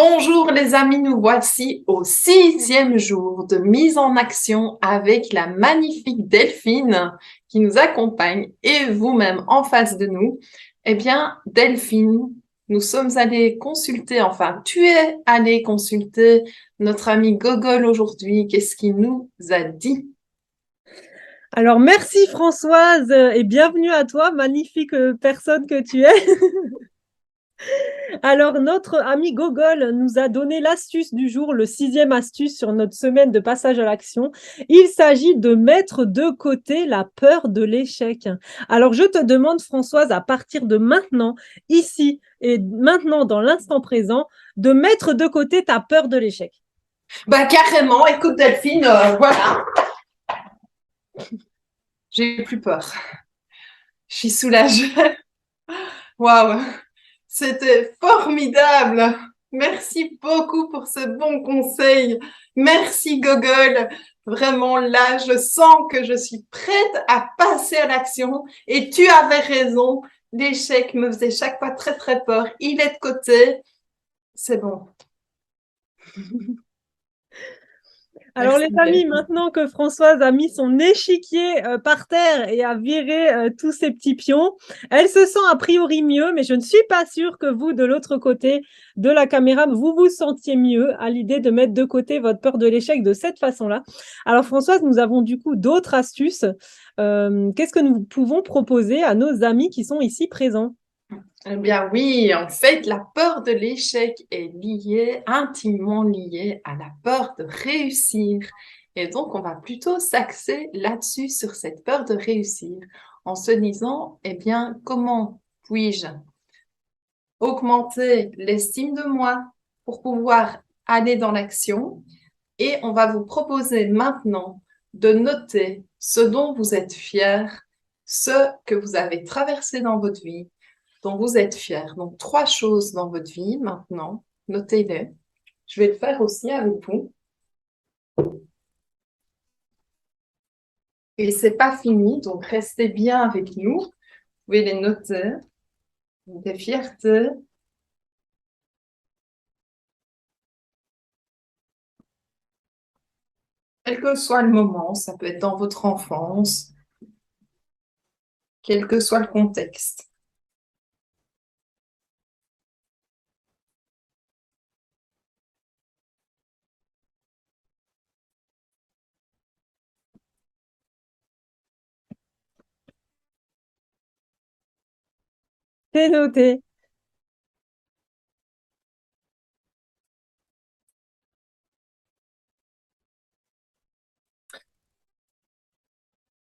Bonjour les amis, nous voici au 6e jour de mise en action avec la magnifique Delphine qui nous accompagne et vous-même en face de nous. Eh bien, Delphine, nous sommes allés consulter, enfin, tu es allée consulter notre ami Gogol aujourd'hui. Qu'est-ce qu'il nous a dit? Alors, merci Françoise et bienvenue à toi, magnifique personne que tu es. Alors, notre ami Gogol nous a donné l'astuce du jour, le 6e astuce sur notre semaine de passage à l'action. Il s'agit de mettre de côté la peur de l'échec. Alors, je te demande, Françoise, à partir de maintenant, ici et maintenant, dans l'instant présent, de mettre de côté ta peur de l'échec. Bah carrément, écoute Delphine, voilà, j'ai plus peur. Je suis soulagée. Waouh! C'était formidable. Merci beaucoup pour ce bon conseil. Merci Gogol. Vraiment là, je sens que je suis prête à passer à l'action et tu avais raison. L'échec me faisait chaque fois très très peur. Il est de côté. C'est bon. Alors les Merci amis, Delphine. maintenant que Françoise a mis son échiquier par terre et a viré tous ses petits pions, elle se sent a priori mieux, mais je ne suis pas sûre que vous, de l'autre côté de la caméra, vous vous sentiez mieux à l'idée de mettre de côté votre peur de l'échec de cette façon-là. Alors Françoise, nous avons du coup d'autres astuces. Qu'est-ce que nous pouvons proposer à nos amis qui sont ici présents? Eh bien oui, en fait, la peur de l'échec est liée, intimement liée à la peur de réussir. Et donc, on va plutôt s'axer là-dessus, sur cette peur de réussir, en se disant, eh bien, comment puis-je augmenter l'estime de moi pour pouvoir aller dans l'action? Et on va vous proposer maintenant de noter ce dont vous êtes fiers, ce que vous avez traversé dans votre vie, dont vous êtes fiers. Donc, 3 choses dans votre vie maintenant, notez-les. Je vais le faire aussi avec vous. Et c'est pas fini, donc restez bien avec nous. Vous pouvez les noter. Des fiertés, quel que soit le moment, ça peut être dans votre enfance, quel que soit le contexte. C'est noté.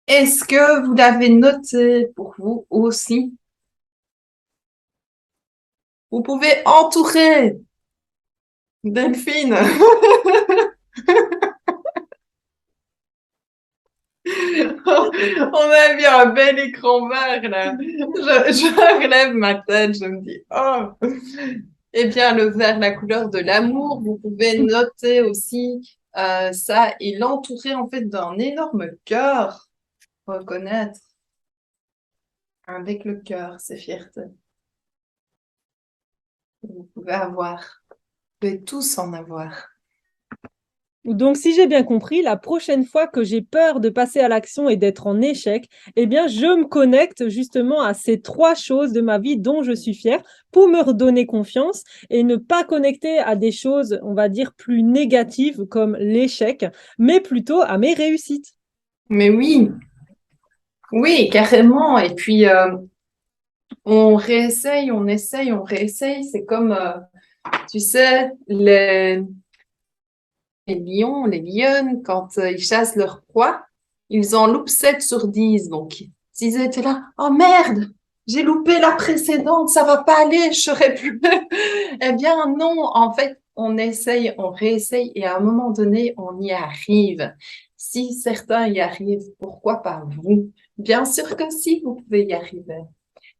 Est-ce que vous l'avez noté pour vous aussi? Vous pouvez entourer Delphine. On a vu un bel écran vert là. Je relève ma tête, je me dis, oh. Eh bien, le vert, la couleur de l'amour, vous pouvez noter aussi ça et l'entourer en fait d'un énorme cœur. Reconnaître avec le cœur ces fiertés que vous pouvez avoir. Vous pouvez tous en avoir. Donc, si j'ai bien compris, la prochaine fois que j'ai peur de passer à l'action et d'être en échec, eh bien, je me connecte justement à ces 3 choses de ma vie dont je suis fière pour me redonner confiance et ne pas connecter à des choses, on va dire, plus négatives comme l'échec, mais plutôt à mes réussites. Mais oui, oui, carrément. Et puis, on réessaye, on essaye, on réessaye. C'est comme, tu sais, les lions, les lionnes, quand ils chassent leur proie, ils en loupent 7 sur 10. Donc, s'ils étaient là, oh merde, j'ai loupé la précédente, ça va pas aller, je serai plus. Eh bien, non, en fait, on essaye, on réessaye et à un moment donné, on y arrive. Si certains y arrivent, pourquoi pas vous? Bien sûr que si, vous pouvez y arriver.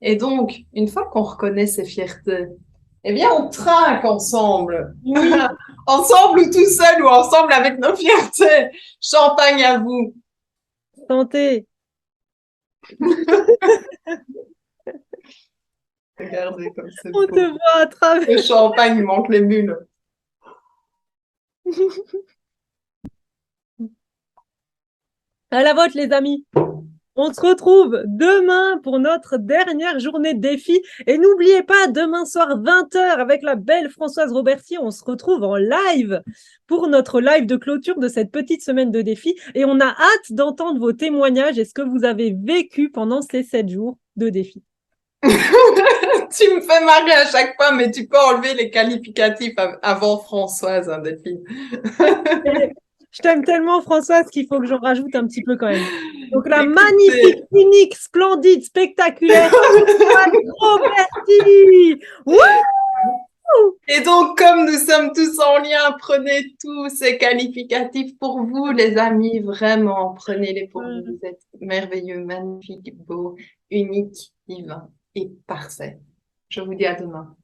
Et donc, une fois qu'on reconnaît ces fiertés, eh bien, on trinque ensemble. Oui, Ensemble ou tout seul ou ensemble avec nos fiertés. Champagne à vous. santé. Regardez comme c'est On te beau. voit à travers. Le champagne, il manque les bulles. À la vôtre, les amis. On se retrouve demain pour notre dernière journée de défi. Et n'oubliez pas, demain soir, 20h, avec la belle Françoise Robertier, on se retrouve en live pour notre live de clôture de cette petite semaine de défi. Et on a hâte d'entendre vos témoignages et ce que vous avez vécu pendant ces 7 jours de défi. Tu me fais marrer à chaque fois, mais tu peux enlever les qualificatifs avant Françoise, hein, Delphine. Je t'aime tellement, Françoise, qu'il faut que j'en rajoute un petit peu quand même. Donc, la Écoutez. magnifique, unique, splendide, spectaculaire Roberti. Wouh! Et donc, comme nous sommes tous en lien, prenez tous ces qualificatifs pour vous, les amis, vraiment, prenez-les pour vous. Vous êtes merveilleux, magnifiques, beaux, uniques, divins et parfaits. Je vous dis à demain.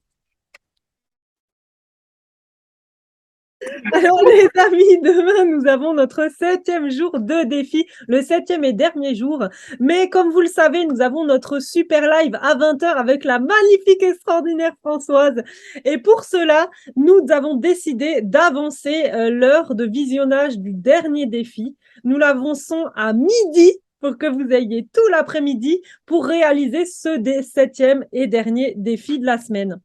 Alors les amis, demain nous avons notre 7e jour de défi, le 7e et dernier jour. Mais comme vous le savez, nous avons notre super live à 20h avec la magnifique, extraordinaire Françoise. Et pour cela, nous avons décidé d'avancer l'heure de visionnage du dernier défi. Nous l'avançons à midi pour que vous ayez tout l'après-midi pour réaliser ce 7e et dernier défi de la semaine.